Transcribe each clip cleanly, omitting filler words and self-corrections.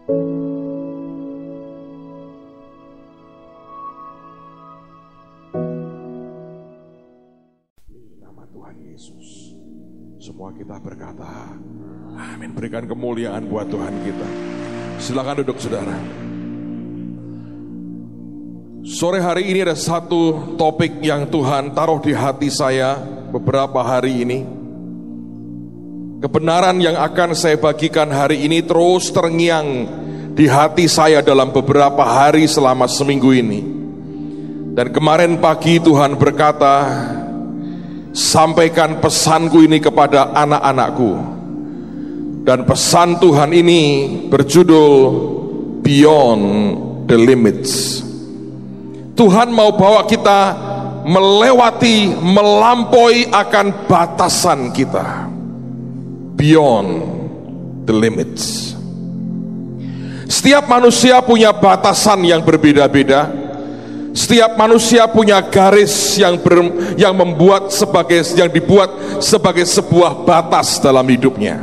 Nama Tuhan Yesus. Semua kita berkata, amin. Berikan kemuliaan buat Tuhan kita. Silakan duduk saudara. Sore hari ini ada satu topik yang Tuhan taruh di hati saya beberapa hari ini. Kebenaran yang akan saya bagikan hari ini terus terngiang di hati saya dalam beberapa hari selama seminggu ini. Dan kemarin pagi Tuhan berkata, sampaikan pesanku ini kepada anak-anakku. Dan pesan Tuhan ini berjudul Beyond the Limits. Tuhan mau bawa kita melewati, melampaui akan batasan kita. Beyond the limits. Setiap manusia punya batasan yang berbeda-beda. Setiap manusia punya garis yang dibuat sebagai sebuah batas dalam hidupnya.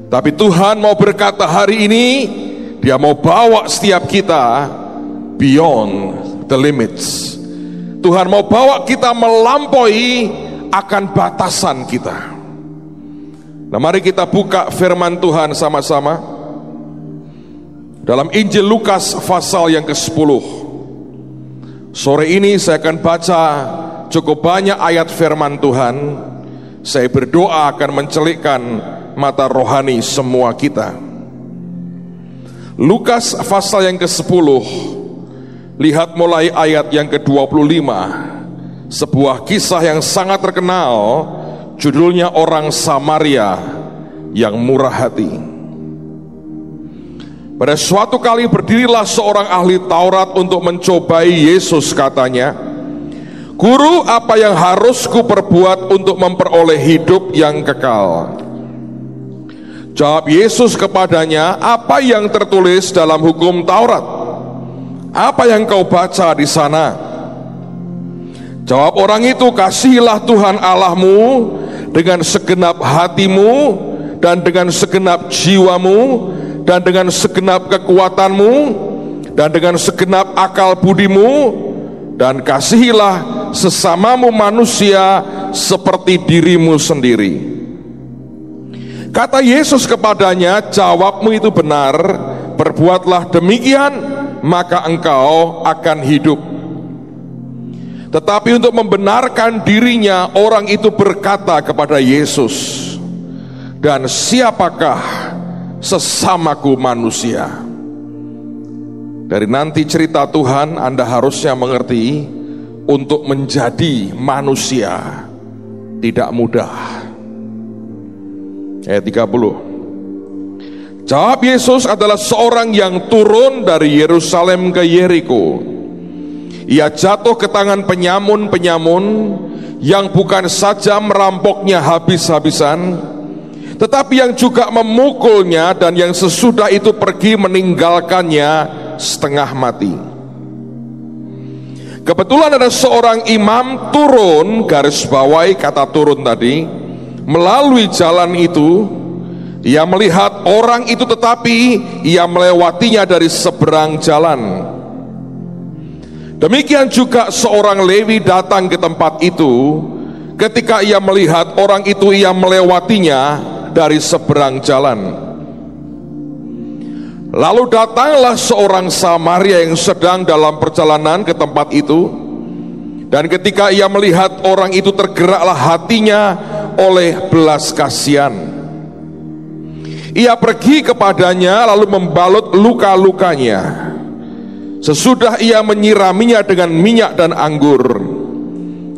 Tapi Tuhan mau berkata hari ini, Dia mau bawa setiap kita beyond the limits. Tuhan mau bawa kita melampaui akan batasan kita. Nah, mari kita buka firman Tuhan sama-sama dalam Injil Lukas pasal yang ke-10. Sore ini saya akan baca cukup banyak ayat firman Tuhan. Saya berdoa akan mencelikkan mata rohani semua kita. Lukas pasal yang ke-10, lihat mulai ayat yang ke-25. Sebuah kisah yang sangat terkenal, judulnya orang Samaria yang murah hati. Pada suatu kali berdirilah seorang ahli Taurat untuk mencobai Yesus, katanya, "Guru, apa yang harus kuperbuat untuk memperoleh hidup yang kekal?" Jawab Yesus kepadanya, "Apa yang tertulis dalam hukum Taurat? Apa yang kau baca di sana?" Jawab orang itu, "Kasihilah Tuhan Allahmu dengan segenap hatimu, dan dengan segenap jiwamu, dan dengan segenap kekuatanmu, dan dengan segenap akal budimu, dan kasihilah sesamamu manusia seperti dirimu sendiri." Kata Yesus kepadanya, "Jawabmu itu benar, perbuatlah demikian, maka engkau akan hidup." Tetapi untuk membenarkan dirinya, orang itu berkata kepada Yesus, "Dan siapakah sesamaku manusia?" Dari nanti cerita Tuhan, Anda harusnya mengerti, untuk menjadi manusia tidak mudah. Ayat 30. Jawab Yesus, "Adalah seorang yang turun dari Yerusalem ke Yeriko. Ia jatuh ke tangan penyamun-penyamun yang bukan saja merampoknya habis-habisan, tetapi yang juga memukulnya, dan yang sesudah itu pergi meninggalkannya setengah mati. Kebetulan ada seorang imam turun, garis bawahi kata turun tadi, melalui jalan itu. Ia melihat orang itu, tetapi ia melewatinya dari seberang jalan. Demikian juga seorang Lewi datang ke tempat itu. Ketika ia melihat orang itu, ia melewatinya dari seberang jalan. Lalu datanglah seorang Samaria yang sedang dalam perjalanan ke tempat itu. Dan ketika ia melihat orang itu, tergeraklah hatinya oleh belas kasihan. Ia pergi kepadanya lalu membalut luka-lukanya. Sesudah ia menyiraminya dengan minyak dan anggur.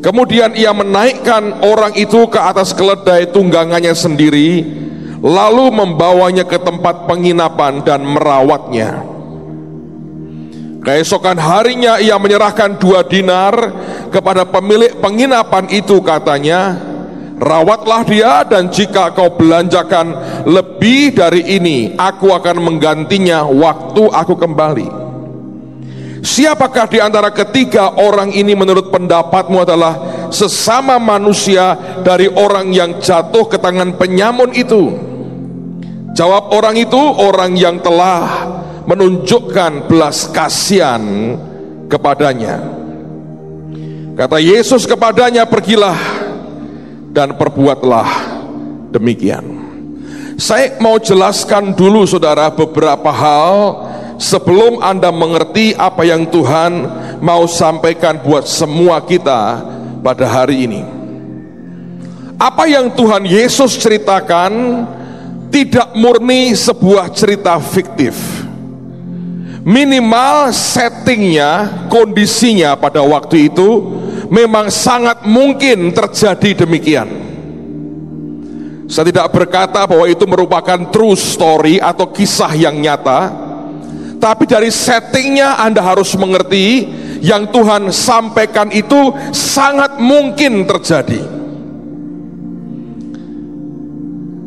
Kemudian ia menaikkan orang itu ke atas keledai tunggangannya sendiri, lalu membawanya ke tempat penginapan dan merawatnya. Keesokan harinya ia menyerahkan 2 dinar kepada pemilik penginapan itu, katanya, "Rawatlah dia, dan jika kau belanjakan lebih dari ini, aku akan menggantinya waktu aku kembali." Siapakah di antara ketiga orang ini menurut pendapatmu adalah sesama manusia dari orang yang jatuh ke tangan penyamun itu? Jawab orang itu, orang yang telah menunjukkan belas kasihan kepadanya. Kata Yesus kepadanya, pergilah dan perbuatlah demikian. Saya mau jelaskan dulu saudara beberapa hal sebelum Anda mengerti apa yang Tuhan mau sampaikan buat semua kita pada hari ini. Apa yang Tuhan Yesus ceritakan tidak murni sebuah cerita fiktif. Minimal settingnya, kondisinya pada waktu itu memang sangat mungkin terjadi demikian. Saya tidak berkata bahwa itu merupakan true story atau kisah yang nyata, tapi dari settingnya Anda harus mengerti yang Tuhan sampaikan itu sangat mungkin terjadi.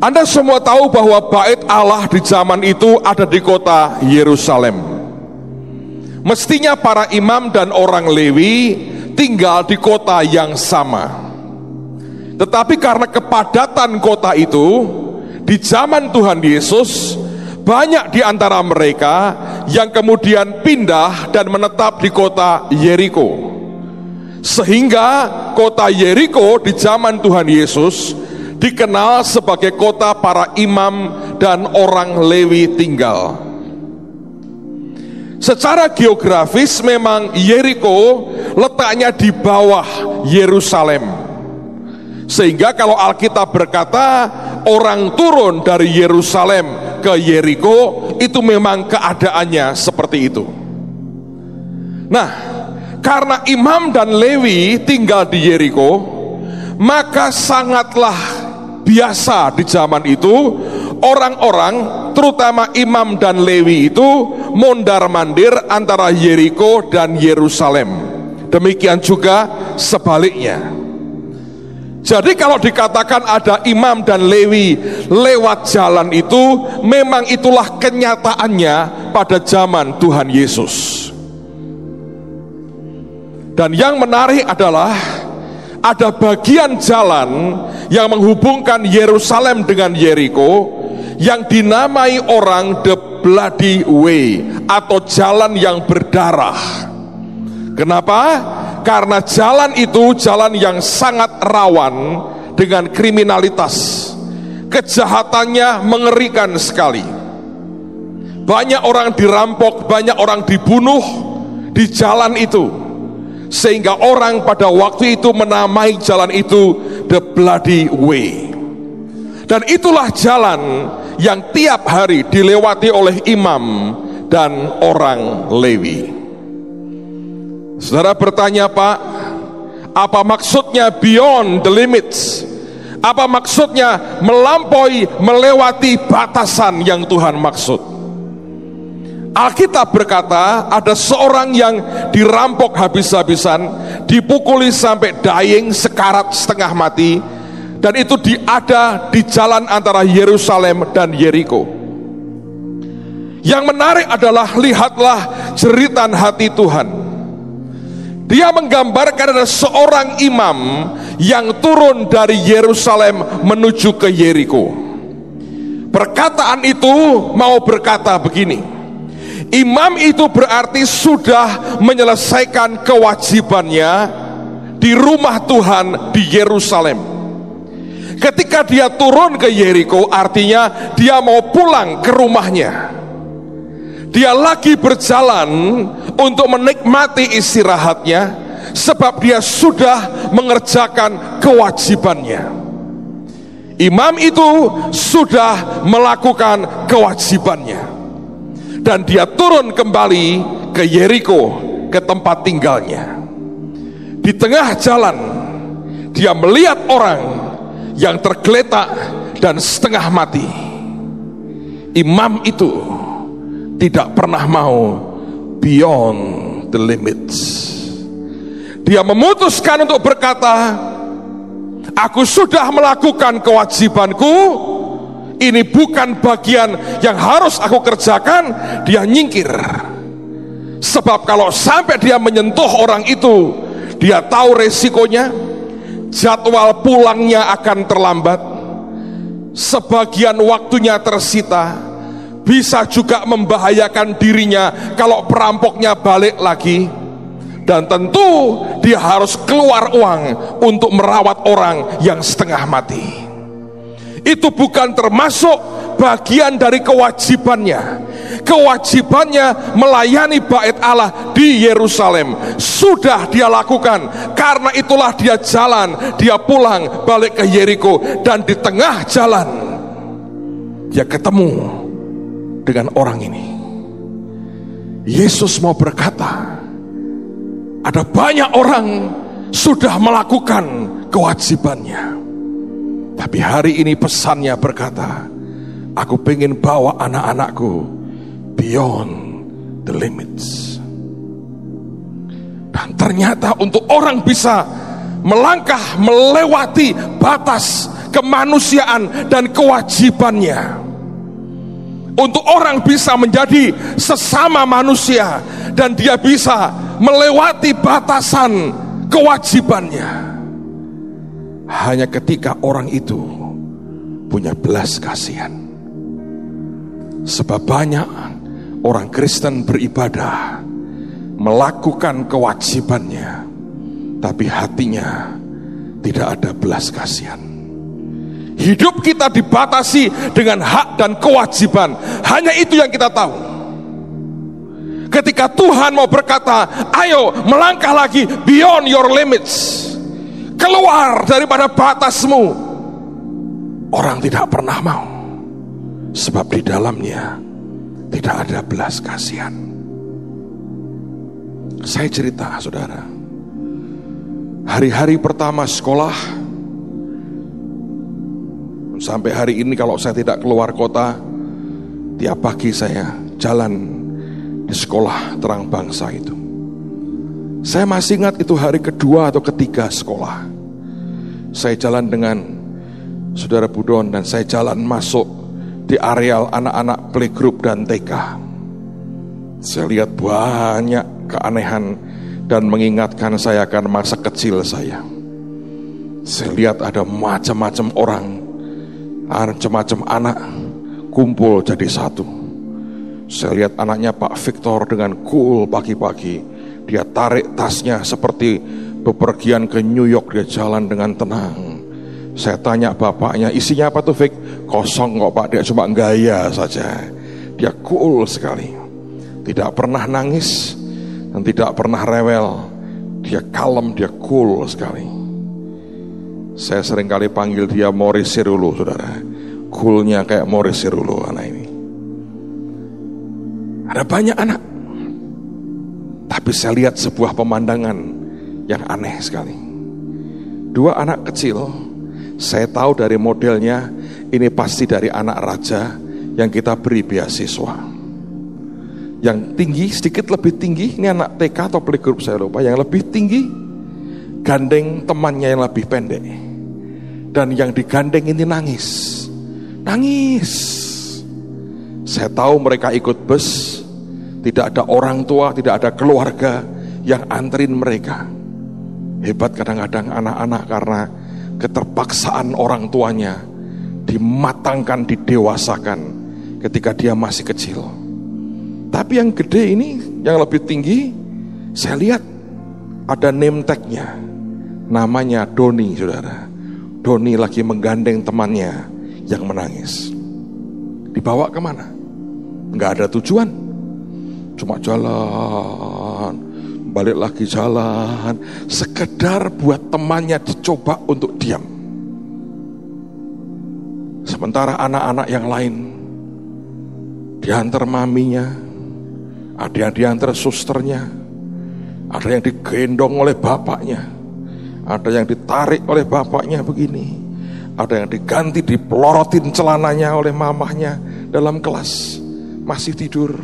Anda semua tahu bahwa bait Allah di zaman itu ada di kota Yerusalem. Mestinya para imam dan orang Lewi tinggal di kota yang sama. Tetapi karena kepadatan kota itu, di zaman Tuhan Yesus, banyak di antara mereka yang kemudian pindah dan menetap di kota Yeriko. Sehingga kota Yeriko di zaman Tuhan Yesus dikenal sebagai kota para imam dan orang Lewi tinggal. Secara geografis memang Yeriko letaknya di bawah Yerusalem. Sehingga kalau Alkitab berkata orang turun dari Yerusalem ke Yeriko, itu memang keadaannya seperti itu. Nah, karena imam dan Lewi tinggal di Yeriko, maka sangatlah biasa di zaman itu orang-orang terutama imam dan Lewi itu mondar-mandir antara Yeriko dan Yerusalem. Demikian juga sebaliknya. Jadi kalau dikatakan ada imam dan Lewi lewat jalan itu, memang itulah kenyataannya pada zaman Tuhan Yesus. Dan yang menarik adalah ada bagian jalan yang menghubungkan Yerusalem dengan Yeriko yang dinamai orang The Bloody Way atau jalan yang berdarah. Kenapa? Karena jalan itu jalan yang sangat rawan dengan kriminalitas. Kejahatannya mengerikan sekali. Banyak orang dirampok, banyak orang dibunuh di jalan itu. Sehingga orang pada waktu itu menamai jalan itu The Bloody Way. Dan itulah jalan yang tiap hari dilewati oleh imam dan orang Lewi. Saudara bertanya, Pak, apa maksudnya beyond the limits? Apa maksudnya melampaui, melewati batasan yang Tuhan maksud? Alkitab berkata ada seorang yang dirampok habis-habisan, dipukuli sampai dying, sekarat setengah mati, dan itu ada di jalan antara Yerusalem dan Yeriko. Yang menarik adalah lihatlah jeritan hati Tuhan. Dia menggambarkan ada seorang imam yang turun dari Yerusalem menuju ke Yeriko. Perkataan itu mau berkata begini: imam itu berarti sudah menyelesaikan kewajibannya di rumah Tuhan di Yerusalem. Ketika dia turun ke Yeriko, artinya dia mau pulang ke rumahnya. Dia lagi berjalan untuk menikmati istirahatnya, sebab dia sudah mengerjakan kewajibannya. Imam itu sudah melakukan kewajibannya, dan dia turun kembali ke Yeriko, ke tempat tinggalnya. Di tengah jalan dia melihat orang yang tergeletak dan setengah mati. Imam itu tidak pernah mau beyond the limits. Dia memutuskan untuk berkata, aku sudah melakukan kewajibanku, ini bukan bagian yang harus aku kerjakan. Dia nyingkir. Sebab kalau sampai dia menyentuh orang itu, dia tahu resikonya, jadwal pulangnya akan terlambat. sebagian waktunya tersita, bisa juga membahayakan dirinya kalau perampoknya balik lagi. Dan tentu dia harus keluar uang untuk merawat orang yang setengah mati. Itu bukan termasuk bagian dari kewajibannya. Kewajibannya melayani bait Allah di Yerusalem sudah dia lakukan. Karena itulah dia jalan, dia pulang balik ke Yeriko, dan di tengah jalan dia ketemu dengan orang ini. Yesus mau berkata, ada banyak orang sudah melakukan kewajibannya, tapi hari ini pesannya berkata, aku pengen bawa anak-anakku beyond the limits. Dan ternyata untuk orang bisa melangkah melewati batas kemanusiaan dan kewajibannya, untuk orang bisa menjadi sesama manusia dan dia bisa melewati batasan kewajibannya, hanya ketika orang itu punya belas kasihan. Sebab banyak orang Kristen beribadah, melakukan kewajibannya, tapi hatinya tidak ada belas kasihan. Hidup kita dibatasi dengan hak dan kewajiban, hanya itu yang kita tahu. Ketika Tuhan mau berkata, ayo melangkah lagi beyond your limits, keluar daripada batasmu, orang tidak pernah mau. Sebab di dalamnya tidak ada belas kasihan. Saya cerita, saudara, hari-hari pertama sekolah, sampai hari ini kalau saya tidak keluar kota, tiap pagi saya jalan di sekolah Terang Bangsa itu. Saya masih ingat itu hari kedua atau ketiga sekolah. Saya jalan dengan saudara Budon dan saya jalan masuk di areal anak-anak playgroup dan TK. Saya lihat banyak keanehan dan mengingatkan saya akan masa kecil saya. Saya lihat ada macam-macam orang, macam-macam anak kumpul jadi satu. Saya lihat anaknya Pak Victor dengan cool pagi-pagi, dia tarik tasnya seperti bepergian ke New York, dia jalan dengan tenang. Saya tanya bapaknya, isinya apa tuh Vic? Kosong kok Pak, dia cuma gaya saja. Dia cool sekali, tidak pernah nangis dan tidak pernah rewel. Dia kalem, dia cool sekali. Saya seringkali panggil dia Morris Sirulu, saudara. Coolnya kayak Morris Sirulu anak ini. Ada banyak anak, tapi saya lihat sebuah pemandangan yang aneh sekali. Dua anak kecil, saya tahu dari modelnya ini pasti dari anak raja yang kita beri beasiswa. Yang tinggi, sedikit lebih tinggi, ini anak TK atau playgroup saya lupa. Yang lebih tinggi gandeng temannya yang lebih pendek, dan yang digandeng ini nangis. Saya tahu mereka ikut bus, tidak ada orang tua, tidak ada keluarga yang anterin mereka. Hebat kadang-kadang anak-anak karena keterpaksaan orang tuanya, dimatangkan, didewasakan ketika dia masih kecil. Tapi yang gede ini, yang lebih tinggi, saya lihat ada name tag-nya, namanya Doni, saudara. Doni lagi menggandeng temannya yang menangis. Dibawa kemana? Nggak ada tujuan, cuma jalan, balik lagi jalan, sekedar buat temannya dicoba untuk diam. Sementara anak-anak yang lain diantar maminya, ada yang diantar susternya, ada yang digendong oleh bapaknya, ada yang ditarik oleh bapaknya begini, ada yang diganti, dipelorotin celananya oleh mamahnya dalam kelas, masih tidur.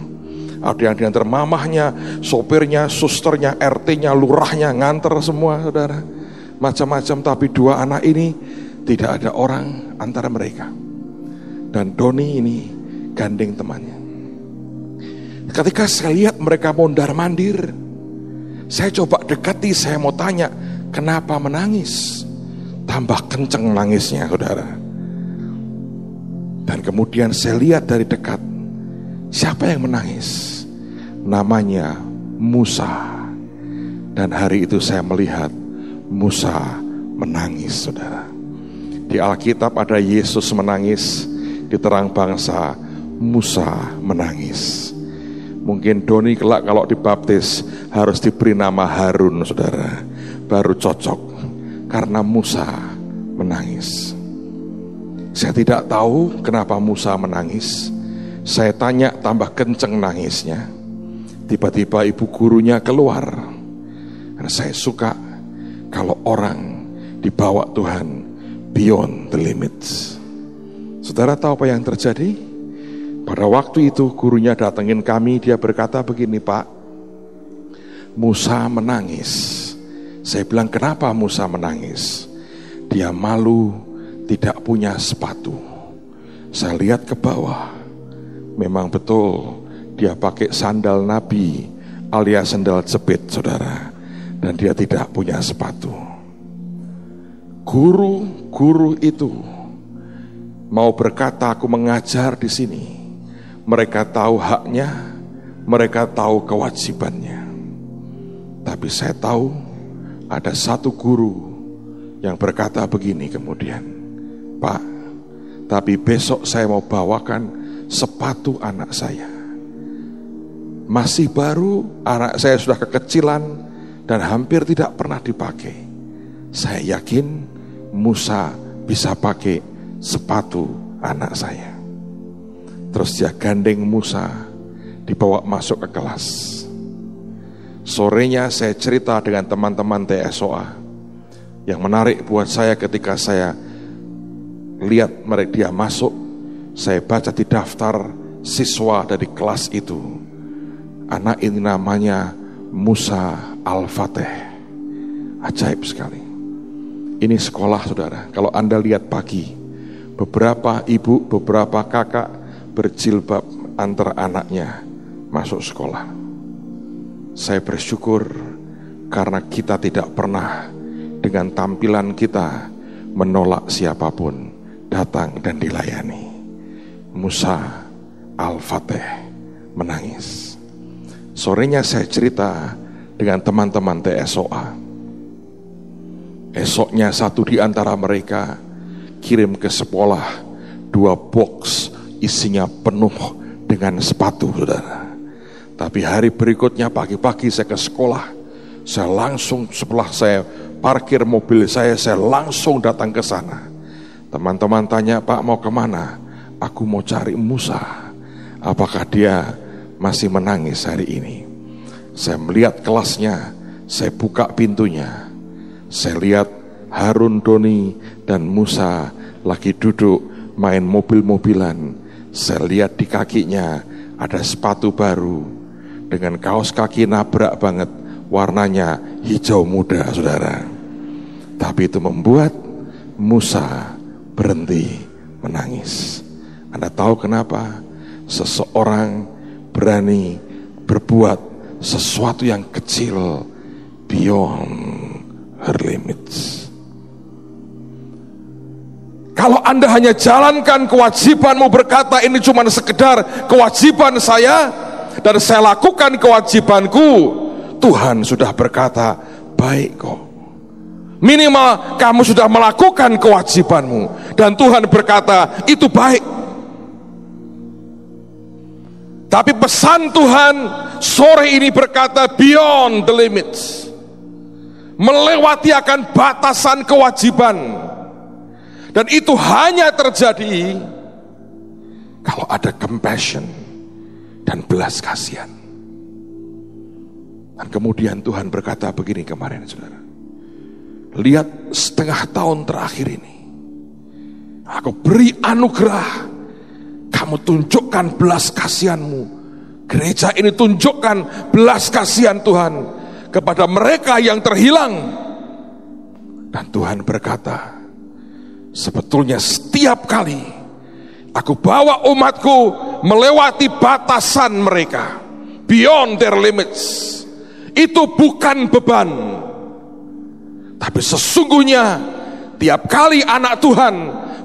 Ada yang diantar mamahnya, sopirnya, susternya, RT-nya, lurahnya, nganter semua, saudara. Macam-macam, tapi dua anak ini tidak ada orang antara mereka. Dan Doni ini gandeng temannya. Ketika saya lihat mereka mondar-mandir, saya coba dekati, saya mau tanya, kenapa menangis? Tambah kenceng nangisnya, saudara. Dan kemudian saya lihat dari dekat, siapa yang menangis? Namanya Musa. Dan hari itu saya melihat Musa menangis, saudara. Di Alkitab ada Yesus menangis, di terang bangsa Musa menangis. Mungkin Doni kelak kalau dibaptis harus diberi nama Harun, saudara, baru cocok, karena Musa menangis. Saya tidak tahu kenapa Musa menangis. Saya tanya, tambah kenceng nangisnya. Tiba-tiba ibu gurunya keluar. Karena saya suka kalau orang dibawa Tuhan beyond the limits. Saudara tahu apa yang terjadi? Pada waktu itu gurunya datengin kami, dia berkata begini, Pak, Musa menangis. Saya bilang, kenapa Musa menangis? Dia malu tidak punya sepatu. Saya lihat ke bawah, memang betul dia pakai sandal Nabi alias sandal jepit, saudara, dan dia tidak punya sepatu. Guru-guru itu mau berkata, aku mengajar di sini. Mereka tahu haknya, mereka tahu kewajibannya. Tapi saya tahu ada satu guru yang berkata begini kemudian, Pak, tapi besok saya mau bawakan sepatu anak saya. Masih baru, anak saya sudah kekecilan dan hampir tidak pernah dipakai. Saya yakin Musa bisa pakai sepatu anak saya. Terus dia gandeng Musa, dibawa masuk ke kelas. Sorenya saya cerita dengan teman-teman TSOA. Yang menarik buat saya ketika saya lihat mereka dia masuk, saya baca di daftar siswa dari kelas itu, anak ini namanya Musa Al-Fateh. Ajaib sekali. Ini sekolah, saudara. Kalau Anda lihat pagi, beberapa ibu, beberapa kakak berjilbab antar anaknya masuk sekolah. Saya bersyukur karena kita tidak pernah dengan tampilan kita menolak siapapun datang dan dilayani. Musa Al-Fateh menangis. Sorenya saya cerita dengan teman-teman TSOA. Esoknya satu di antara mereka kirim ke sekolah 2 box isinya penuh dengan sepatu, saudara. Tapi hari berikutnya pagi-pagi saya ke sekolah, saya langsung setelah saya parkir mobil saya langsung datang ke sana. Teman-teman tanya, Pak mau kemana? Aku mau cari Musa. Apakah dia masih menangis hari ini? Saya melihat kelasnya, saya buka pintunya. Saya lihat Harun, Doni, dan Musa lagi duduk main mobil-mobilan. Saya lihat di kakinya ada sepatu baru dengan kaos kaki nabrak banget, warnanya hijau muda, saudara. Tapi itu membuat Musa berhenti menangis. Anda tahu kenapa? Seseorang berani berbuat sesuatu yang kecil beyond her limits. Kalau Anda hanya jalankan kewajibanmu berkata ini cuma sekedar kewajiban saya dan saya lakukan kewajibanku, Tuhan sudah berkata baik kok. Minimal kamu sudah melakukan kewajibanmu dan Tuhan berkata itu baik. Tapi pesan Tuhan sore ini berkata beyond the limits, melewati akan batasan kewajiban. Dan itu hanya terjadi kalau ada compassion dan belas kasihan. Dan kemudian Tuhan berkata begini kemarin, saudara. Lihat 1/2 tahun terakhir ini, aku beri anugerah. Kamu tunjukkan belas kasihanmu. Gereja ini tunjukkan belas kasihan Tuhan kepada mereka yang terhilang. Dan Tuhan berkata, sebetulnya setiap kali aku bawa umatku melewati batasan mereka, beyond their limits, itu bukan beban. Tapi sesungguhnya tiap kali anak Tuhan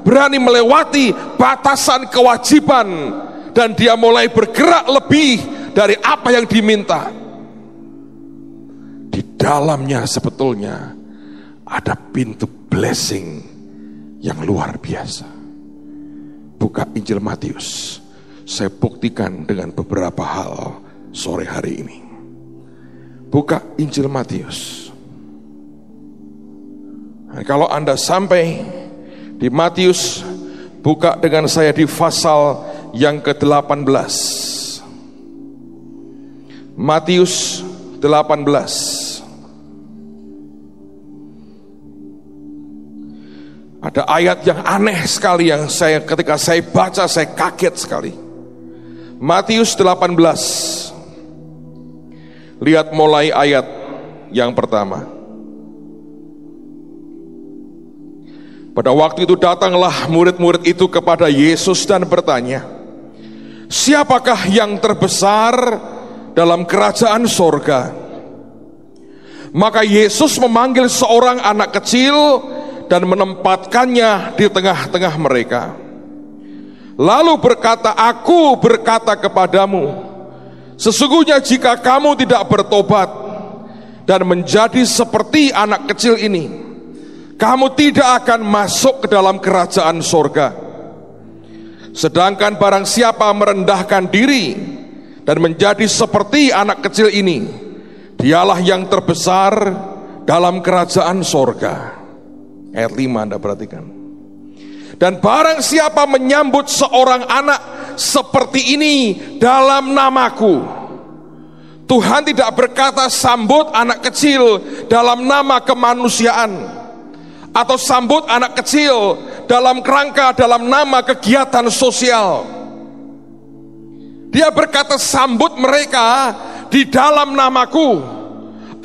berani melewati batasan kewajiban, dan dia mulai bergerak lebih dari apa yang diminta. Di dalamnya sebetulnya ada pintu blessing yang luar biasa. Buka Injil Matius, saya buktikan dengan beberapa hal sore hari ini. Buka Injil Matius. Nah, kalau Anda sampai di Matius, buka dengan saya di pasal yang ke-18. Matius 18. Ada ayat yang aneh sekali yang ketika saya baca saya kaget sekali. Matius 18. Lihat mulai ayat yang pertama. Pada waktu itu datanglah murid-murid itu kepada Yesus dan bertanya, siapakah yang terbesar dalam kerajaan sorga? Maka Yesus memanggil seorang anak kecil dan menempatkannya di tengah-tengah mereka. Lalu berkata, aku berkata kepadamu, sesungguhnya jika kamu tidak bertobat dan menjadi seperti anak kecil ini, kamu tidak akan masuk ke dalam kerajaan sorga. Sedangkan barang siapa merendahkan diri dan menjadi seperti anak kecil ini, dialah yang terbesar dalam kerajaan sorga. Ayat 5 Anda perhatikan. Dan barang siapa menyambut seorang anak seperti ini dalam namaku. Tuhan tidak berkata sambut anak kecil dalam nama kemanusiaan, atau sambut anak kecil dalam kerangka dalam nama kegiatan sosial. Dia berkata sambut mereka di dalam namaku.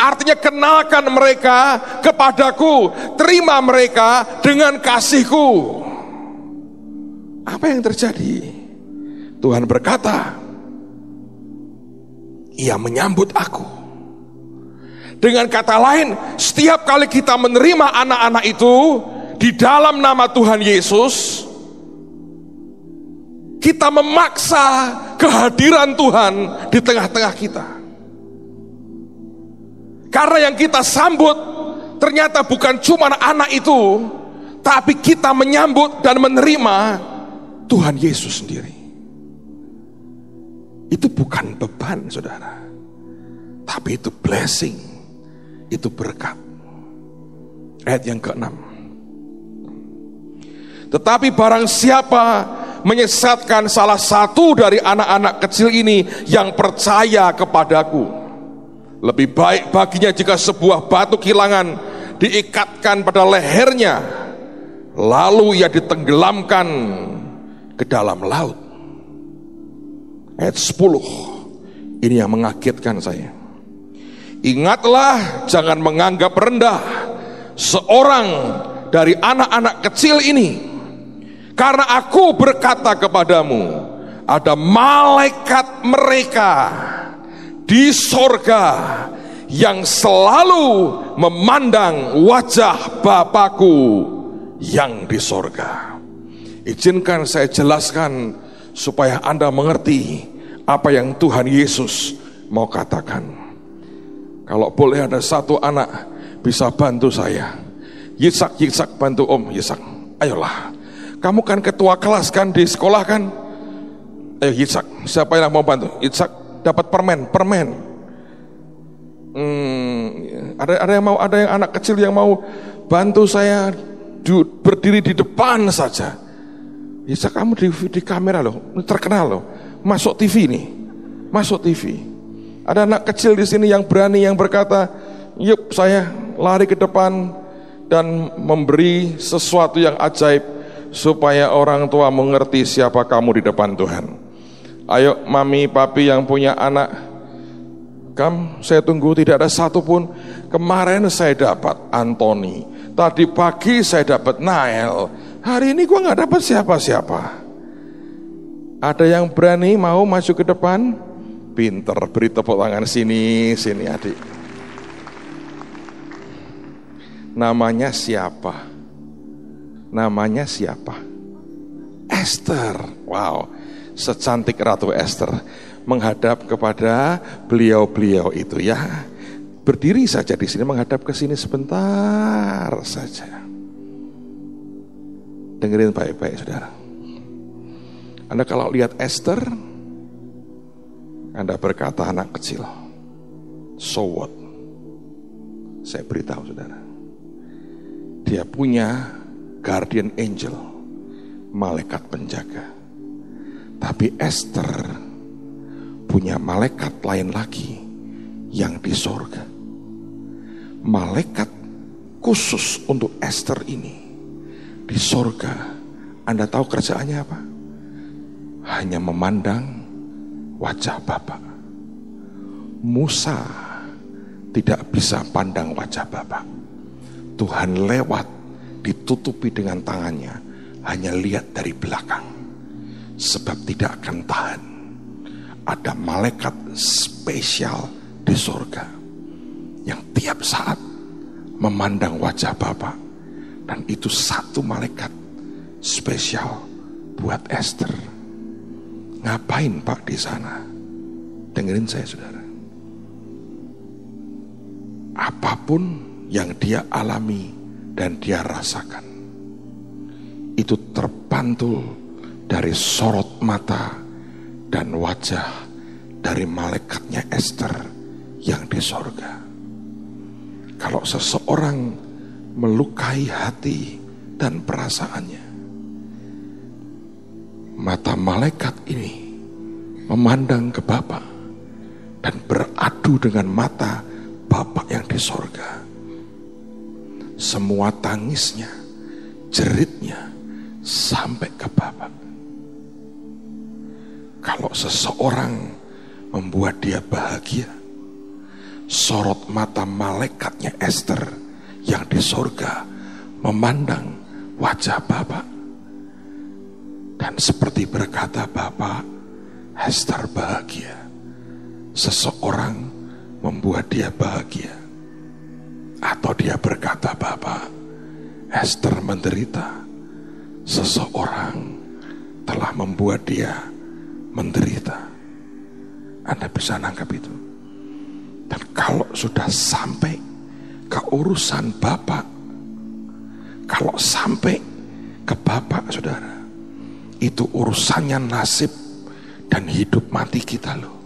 Artinya kenalkan mereka kepadaku, terima mereka dengan kasihku. Apa yang terjadi? Tuhan berkata, ia menyambut aku. Dengan kata lain, setiap kali kita menerima anak-anak itu di dalam nama Tuhan Yesus, kita memaksa kehadiran Tuhan di tengah-tengah kita. Karena yang kita sambut ternyata bukan cuma anak itu, tapi kita menyambut dan menerima Tuhan Yesus sendiri. Itu bukan beban, saudara, tapi itu blessing, itu berkat. Ayat yang ke-6. Tetapi barang siapa menyesatkan salah satu dari anak-anak kecil ini yang percaya kepadaku, lebih baik baginya jika sebuah batu kilangan diikatkan pada lehernya, lalu ia ditenggelamkan ke dalam laut. Ayat 10. Ini yang mengagetkan saya. Ingatlah, jangan menganggap rendah seorang dari anak-anak kecil ini, karena aku berkata kepadamu, ada malaikat mereka di sorga yang selalu memandang wajah Bapakku yang di sorga. Izinkan saya jelaskan supaya Anda mengerti apa yang Tuhan Yesus mau katakan. Kalau boleh ada satu anak bisa bantu saya. Yitzhak bantu Om Yitzhak. Ayolah, kamu kan ketua kelas kan di sekolah kan. Ayo Yitzhak, siapa yang mau bantu? Yitzhak dapat permen. Ada yang mau, ada yang anak kecil yang mau bantu saya berdiri di depan saja. Bisa kamu di kamera loh, terkenal loh, masuk TV nih, masuk TV. Ada anak kecil di sini yang berani, yang berkata, yuk saya lari ke depan dan memberi sesuatu yang ajaib supaya orang tua mengerti siapa kamu di depan Tuhan. Ayo mami, papi yang punya anak, saya tunggu, tidak ada satupun. Kemarin saya dapat Anthony, tadi pagi saya dapat Nael, hari ini gua nggak dapat siapa-siapa. Ada yang berani mau maju ke depan? Pinter, beri tepuk tangan sini adik. Namanya siapa? Namanya siapa? Esther, wow, secantik Ratu Esther menghadap kepada beliau-beliau itu ya. Berdiri saja di sini, menghadap ke sini sebentar saja. Dengerin baik-baik saudara. Anda kalau lihat Esther, Anda berkata anak kecil, so what? Saya beritahu saudara, dia punya guardian angel, malaikat penjaga. Tapi Esther punya malaikat lain lagi yang di sorga. Malaikat khusus untuk Esther ini di sorga. Anda tahu kerjaannya apa? Hanya memandang wajah Bapa. Musa tidak bisa pandang wajah Bapa. Tuhan lewat, ditutupi dengan tangannya, hanya lihat dari belakang. Sebab tidak akan tahan. Ada malaikat spesial di sorga yang tiap saat memandang wajah Bapa. Dan itu satu malaikat spesial buat Esther. Ngapain Pak di sana? Dengerin saya saudara. Apapun yang dia alami dan dia rasakan, itu terpantul dari sorot mata dan wajah dari malaikatnya Esther yang di sorga. Kalau seseorang melukai hati dan perasaannya, mata malaikat ini memandang ke Bapa dan beradu dengan mata Bapa yang di sorga. Semua tangisnya, jeritnya sampai ke Bapa. Kalau seseorang membuat dia bahagia, sorot mata malaikatnya Esther yang di sorga memandang wajah Bapa. Dan seperti berkata Bapa, Esther bahagia. Seseorang membuat dia bahagia. Atau dia berkata Bapa, Esther menderita. Seseorang telah membuat dia menderita. Anda bisa nangkap itu. Dan kalau sudah sampai ke urusan Bapa, kalau sampai ke Bapa saudara, itu urusannya nasib dan hidup mati kita loh.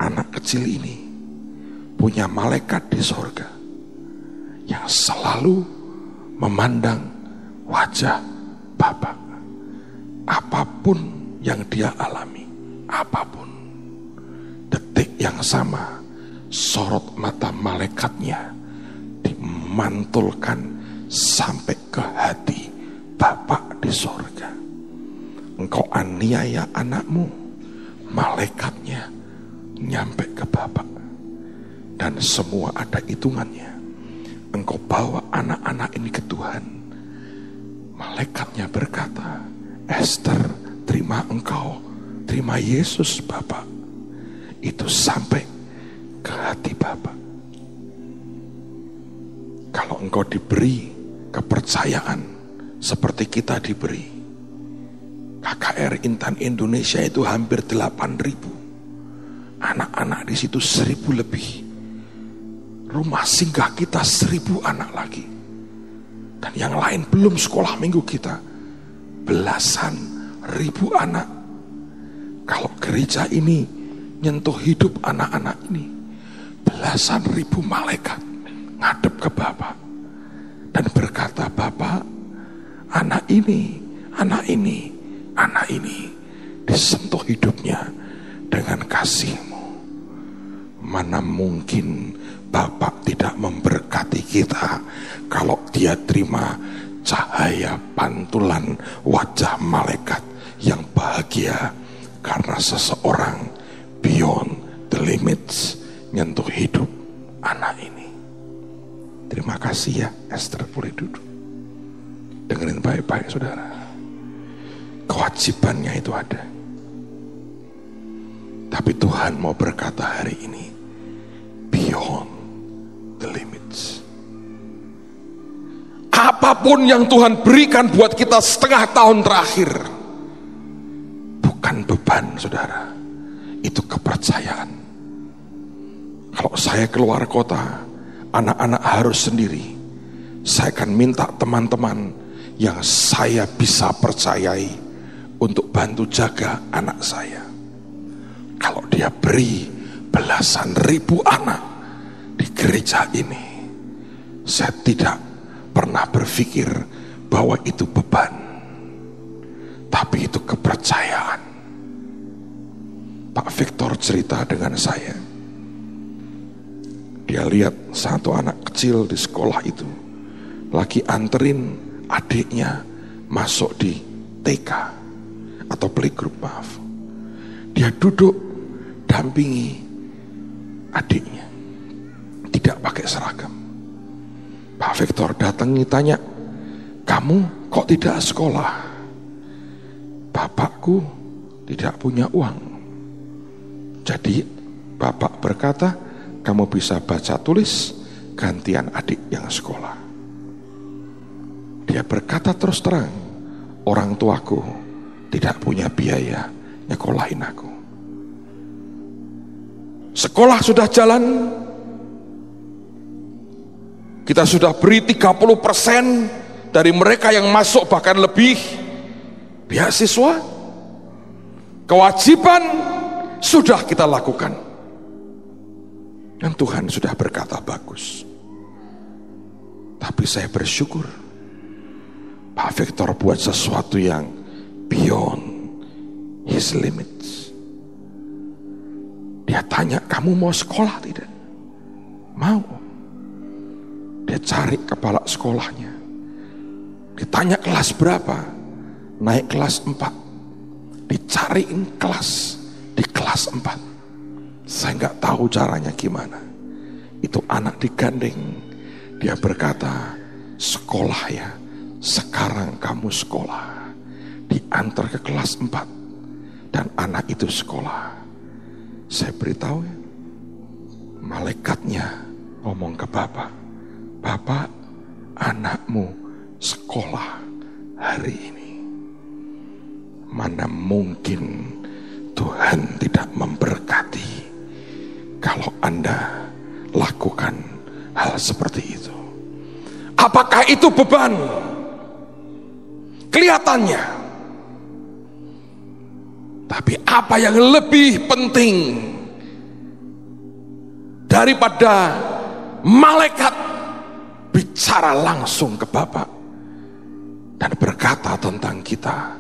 Anak kecil ini punya malaikat di sorga yang selalu memandang wajah Bapa. Apapun yang dia alami, apapun, detik yang sama, sorot mata malaikatnya dimantulkan sampai ke hati Bapa di sorga. Engkau aniaya anakmu, malaikatnya nyampe ke Bapa. Dan semua ada hitungannya. Engkau bawa anak-anak ini ke Tuhan. Malaikatnya berkata, Esther, terima engkau, terima Yesus Bapa. Itu sampai ke hati Bapa. Kalau engkau diberi kepercayaan seperti kita diberi, KKR Intan Indonesia itu hampir 8.000. Anak-anak di situ 1.000 lebih. Rumah singgah kita 1.000 anak lagi. Dan yang lain belum sekolah minggu kita. Belasan ribu anak. Kalau gereja ini nyentuh hidup anak-anak ini, belasan ribu malaikat ngadep ke Bapa dan berkata, Bapa, anak ini disentuh hidupnya dengan kasih-Mu. Mana mungkin Bapak tidak memberkati kita kalau dia terima cahaya pantulan wajah malaikat yang bahagia karena seseorang beyond the limits nyentuh hidup anak ini. Terima kasih ya Esther, boleh duduk. Dengerin baik-baik saudara. Kewajibannya itu ada. Tapi Tuhan mau berkata hari ini, beyond the limits. Apa apapun yang Tuhan berikan buat kita setengah tahun terakhir bukan beban, saudara, itu kepercayaan. Kalau saya keluar kota, anak-anak harus sendiri, saya akan minta teman-teman yang saya bisa percayai untuk bantu jaga anak saya. Kalau dia beri belasan ribu anak di gereja ini, saya tidak pernah berpikir bahwa itu beban, tapi itu kepercayaan. Pak Victor cerita dengan saya, dia lihat satu anak kecil di sekolah itu lagi anterin adiknya masuk di TK atau playgroup, maaf. Dia duduk dampingi adiknya, tidak pakai seragam. Pak Victor datangi, tanya, kamu kok tidak sekolah? Bapakku tidak punya uang. Jadi bapak berkata, kamu bisa baca tulis, gantian adik yang sekolah. Dia berkata terus terang, orang tuaku tidak punya biaya nyekolahin aku. Sekolah sudah jalan, kita sudah beri 30% dari mereka yang masuk, bahkan lebih, beasiswa. Kewajiban sudah kita lakukan, dan Tuhan sudah berkata bagus. Tapi saya bersyukur Pak Victor buat sesuatu yang beyond his limits. Dia tanya, kamu mau sekolah tidak? Mau. Dia cari kepala sekolahnya, ditanya kelas berapa, naik kelas 4, dicariin kelas di kelas 4. Saya nggak tahu caranya gimana. Itu anak digandeng, dia berkata, sekolah ya, sekarang kamu sekolah. Diantar ke kelas 4 dan anak itu sekolah. Saya beritahu ya, malaikatnya ngomong ke bapak, bapak, anakmu sekolah hari ini. Mana mungkin Tuhan tidak memberkati kalau Anda lakukan hal seperti itu. Apakah itu beban? Kelihatannya. Tapi apa yang lebih penting daripada malaikat bicara langsung ke Bapak dan berkata tentang kita,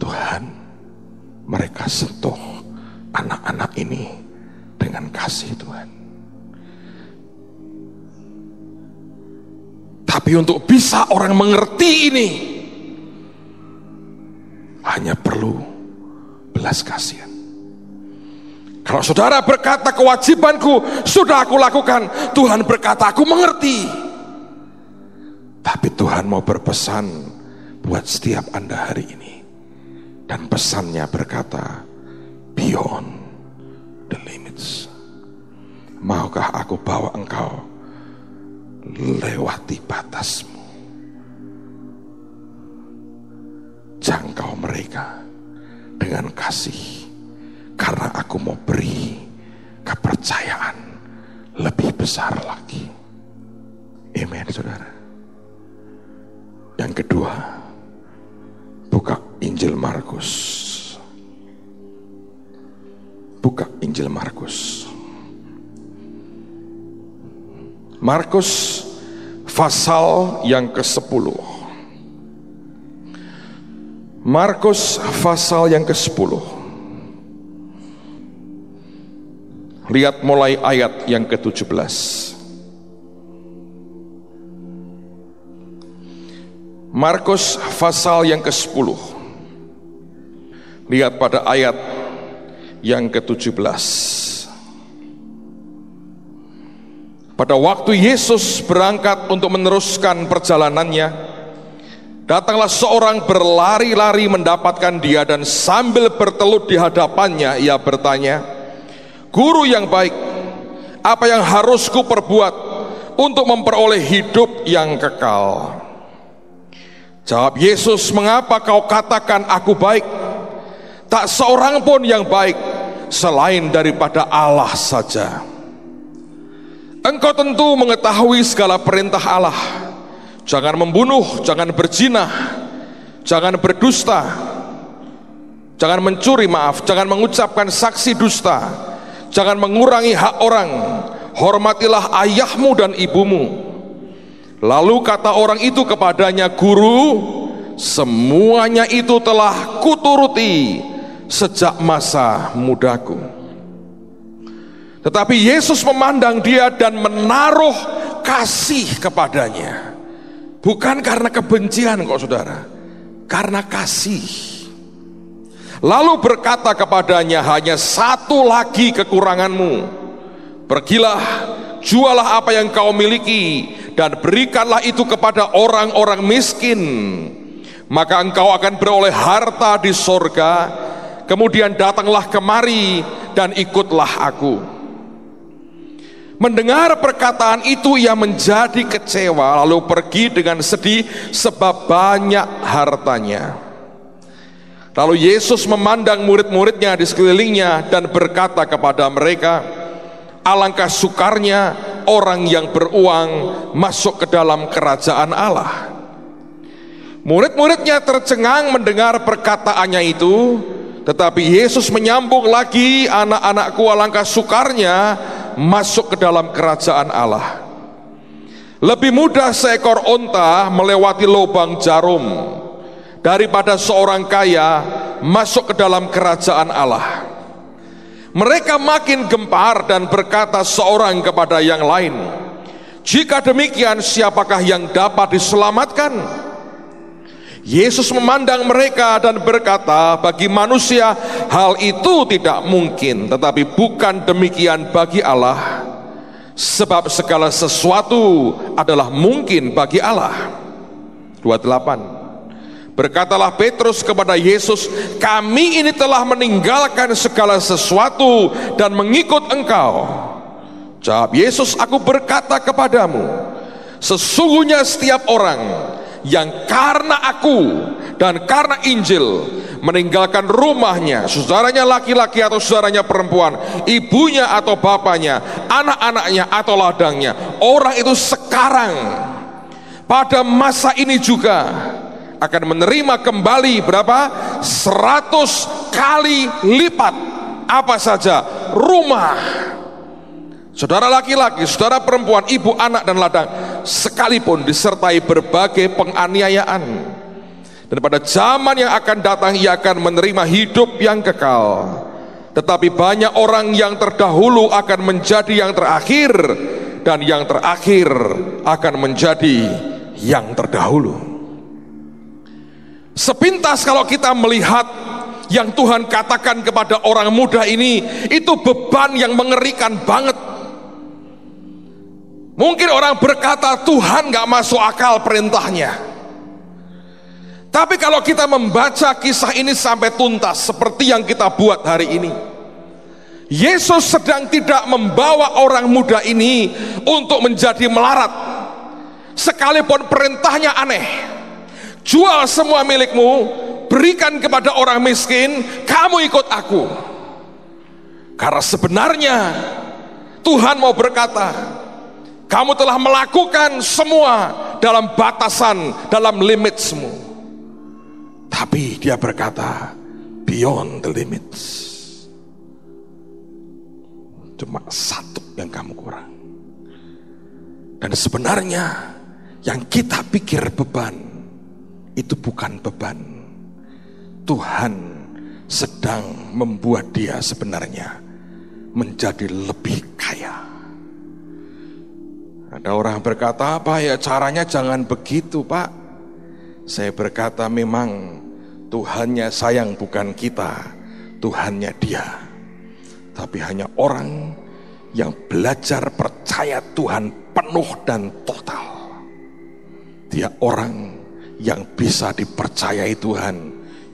Tuhan, mereka sentuh anak-anak ini dengan kasih Tuhan. Tapi untuk bisa orang mengerti ini, hanya perlu belas kasihan. Kalau saudara berkata kewajibanku sudah aku lakukan, Tuhan berkata aku mengerti. Tapi Tuhan mau berpesan buat setiap Anda hari ini. Dan pesannya berkata, beyond the limits. Maukah aku bawa engkau lewati batasmu, jangkau mereka dengan kasih, karena aku mau beri kepercayaan lebih besar lagi. Amen, saudara. Yang kedua, buka Injil Markus. Buka Injil Markus. Markus pasal yang ke-10. Markus pasal yang ke-10. Lihat mulai ayat yang ke-17. Markus pasal yang ke-10. Lihat pada ayat yang ke-17. Pada waktu Yesus berangkat untuk meneruskan perjalanannya, datanglah seorang berlari-lari mendapatkan dia, dan sambil bertelut di hadapannya ia bertanya, Guru yang baik, apa yang harus ku perbuat untuk memperoleh hidup yang kekal. Jawab Yesus, mengapa kau katakan aku baik? Tak seorang pun yang baik selain daripada Allah saja. Engkau tentu mengetahui segala perintah Allah. Jangan membunuh, jangan berzina, jangan berdusta, jangan mencuri, jangan mengucapkan saksi dusta, jangan mengurangi hak orang, hormatilah ayahmu dan ibumu. Lalu kata orang itu kepadanya, Guru, semuanya itu telah kuturuti sejak masa mudaku. Tetapi Yesus memandang dia dan menaruh kasih kepadanya. Bukan karena kebencian kok saudara, karena kasih. Lalu berkata kepadanya, hanya satu lagi kekuranganmu. Pergilah, jualah apa yang kau miliki dan berikanlah itu kepada orang-orang miskin, maka engkau akan beroleh harta di sorga. Kemudian datanglah kemari dan ikutlah aku. Mendengar perkataan itu ia menjadi kecewa, lalu pergi dengan sedih sebab banyak hartanya. Lalu Yesus memandang murid-muridnya di sekelilingnya dan berkata kepada mereka, alangkah sukarnya orang yang beruang masuk ke dalam kerajaan Allah. Murid-muridnya tercengang mendengar perkataannya itu, tetapi Yesus menyambung lagi, anak-anakku, alangkah sukarnya masuk ke dalam kerajaan Allah. Lebih mudah seekor onta melewati lubang jarum daripada seorang kaya masuk ke dalam kerajaan Allah. Mereka makin gempar dan berkata seorang kepada yang lain, jika demikian siapakah yang dapat diselamatkan? Yesus memandang mereka dan berkata, bagi manusia hal itu tidak mungkin, tetapi bukan demikian bagi Allah, sebab segala sesuatu adalah mungkin bagi Allah. 28. Berkatalah Petrus kepada Yesus, kami ini telah meninggalkan segala sesuatu dan mengikut engkau. Jawab Yesus, aku berkata kepadamu, sesungguhnya setiap orang yang karena aku dan karena Injil meninggalkan rumahnya, saudaranya laki-laki atau saudaranya perempuan, ibunya atau bapaknya, anak-anaknya atau ladangnya, orang itu sekarang pada masa ini juga akan menerima kembali berapa? 100 kali lipat. Apa saja? Rumah, saudara laki-laki, saudara perempuan, ibu, anak dan ladang, sekalipun disertai berbagai penganiayaan. Dan pada zaman yang akan datang ia akan menerima hidup yang kekal. Tetapi banyak orang yang terdahulu akan menjadi yang terakhir, dan yang terakhir akan menjadi yang terdahulu. Sepintas kalau kita melihat yang Tuhan katakan kepada orang muda ini, itu beban yang mengerikan banget. Mungkin orang berkata Tuhan gak masuk akal perintahnya. Tapi kalau kita membaca kisah ini sampai tuntas seperti yang kita buat hari ini, Yesus sedang tidak membawa orang muda ini untuk menjadi melarat. Sekalipun perintahnya aneh, jual semua milikmu, berikan kepada orang miskin, kamu ikut aku. Karena sebenarnya Tuhan mau berkata, kamu telah melakukan semua dalam batasan, dalam limitsmu. Tapi dia berkata, beyond the limits. Cuma satu yang kamu kurang. Dan sebenarnya yang kita pikir beban, itu bukan beban. Tuhan sedang membuat dia sebenarnya menjadi lebih kaya. Ada orang berkata, apa ya caranya? Jangan begitu Pak. Saya berkata, memang Tuhannya sayang bukan kita, Tuhannya dia. Tapi hanya orang yang belajar percaya Tuhan penuh dan total, dia orang yang bisa dipercayai Tuhan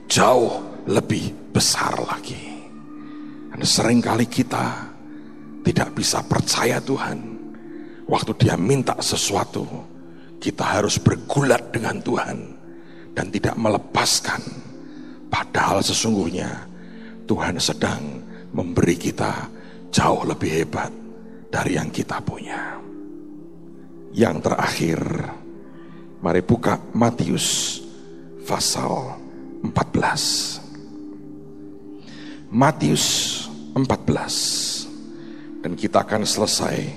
jauh lebih besar lagi. Dan seringkali kita tidak bisa percaya Tuhan, waktu dia minta sesuatu, kita harus bergulat dengan Tuhan dan tidak melepaskan. Padahal sesungguhnya Tuhan sedang memberi kita jauh lebih hebat dari yang kita punya. Yang terakhir, mari buka Matius pasal 14. Matius 14. Dan kita akan selesai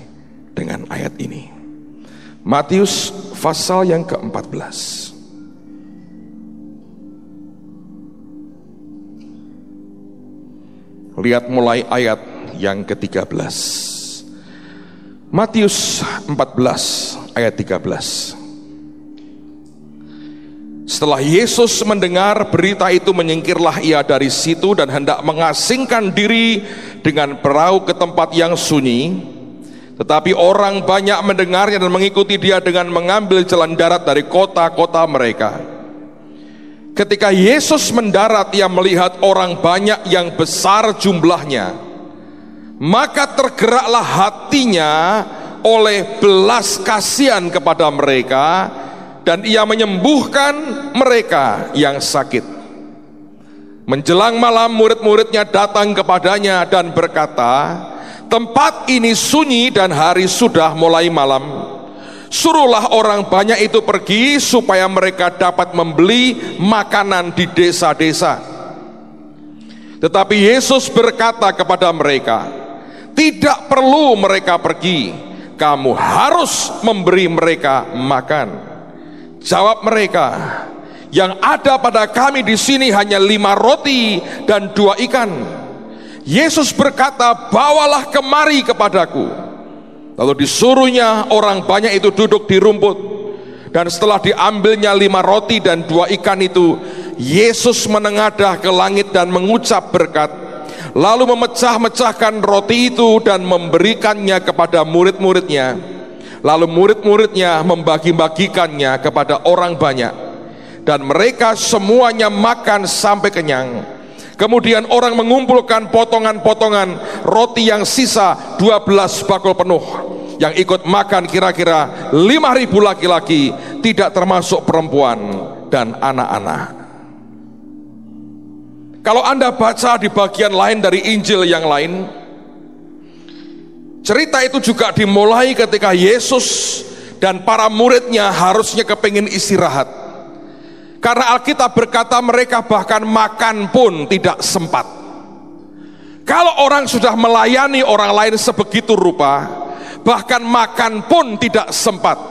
dengan ayat ini. Matius pasal yang ke-14. Lihat mulai ayat yang ke-13. Matius 14 ayat 13. Setelah Yesus mendengar berita itu, menyingkirlah ia dari situ dan hendak mengasingkan diri dengan perahu ke tempat yang sunyi. Tetapi orang banyak mendengarnya dan mengikuti dia dengan mengambil jalan darat dari kota-kota mereka. Ketika Yesus mendarat, ia melihat orang banyak yang besar jumlahnya. Maka tergeraklah hatinya oleh belas kasihan kepada mereka, dan ia menyembuhkan mereka yang sakit. Menjelang malam, murid-muridnya datang kepadanya dan berkata, tempat ini sunyi dan hari sudah mulai malam. Suruhlah orang banyak itu pergi supaya mereka dapat membeli makanan di desa-desa. Tetapi Yesus berkata kepada mereka, tidak perlu mereka pergi, kamu harus memberi mereka makan. Jawab mereka, yang ada pada kami di sini hanya 5 roti dan 2 ikan. Yesus berkata, bawalah kemari kepadaku. Lalu disuruhnya orang banyak itu duduk di rumput. Dan setelah diambilnya 5 roti dan 2 ikan itu, Yesus menengadah ke langit dan mengucap berkat, lalu memecah-mecahkan roti itu dan memberikannya kepada murid-muridnya. Lalu murid-muridnya membagi-bagikannya kepada orang banyak, dan mereka semuanya makan sampai kenyang. Kemudian orang mengumpulkan potongan-potongan roti yang sisa 12 bakul penuh. Yang ikut makan kira-kira 5.000 laki-laki, tidak termasuk perempuan dan anak-anak. Kalau Anda baca di bagian lain dari Injil yang lain, cerita itu juga dimulai ketika Yesus dan para muridnya harusnya kepingin istirahat. Karena Alkitab berkata mereka bahkan makan pun tidak sempat. Kalau orang sudah melayani orang lain sebegitu rupa, bahkan makan pun tidak sempat.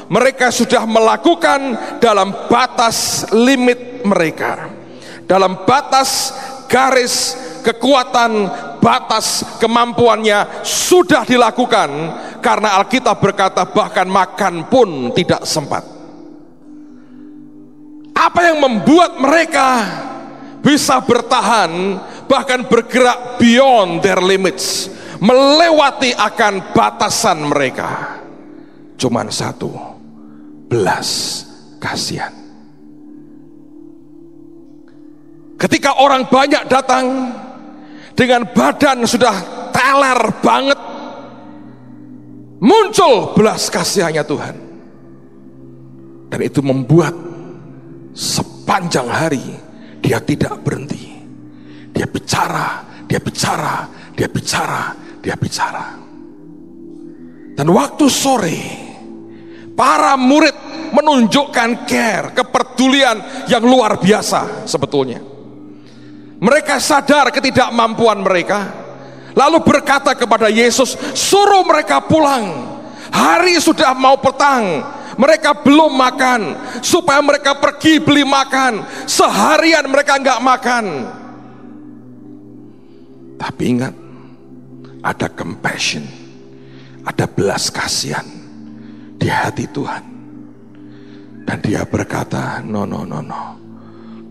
Mereka sudah melakukan dalam batas limit mereka, dalam batas garis kekuatan, batas kemampuannya sudah dilakukan. Karena Alkitab berkata bahkan makan pun tidak sempat. Apa yang membuat mereka bisa bertahan, bahkan bergerak beyond their limits, melewati akan batasan mereka? Cuman satu, belas kasihan. Ketika orang banyak datang dengan badan sudah teler banget, muncul belas kasihannya Tuhan. Dan itu membuat sepanjang hari dia tidak berhenti. Dia bicara, dia bicara, dia bicara, dia bicara. Dan waktu sore, para murid menunjukkan care, kepedulian yang luar biasa sebetulnya. Mereka sadar ketidakmampuan mereka, lalu berkata kepada Yesus, suruh mereka pulang. Hari sudah mau petang, mereka belum makan, supaya mereka pergi beli makan. Seharian mereka nggak makan. Tapi ingat, ada compassion, ada belas kasihan di hati Tuhan. Dan dia berkata, no,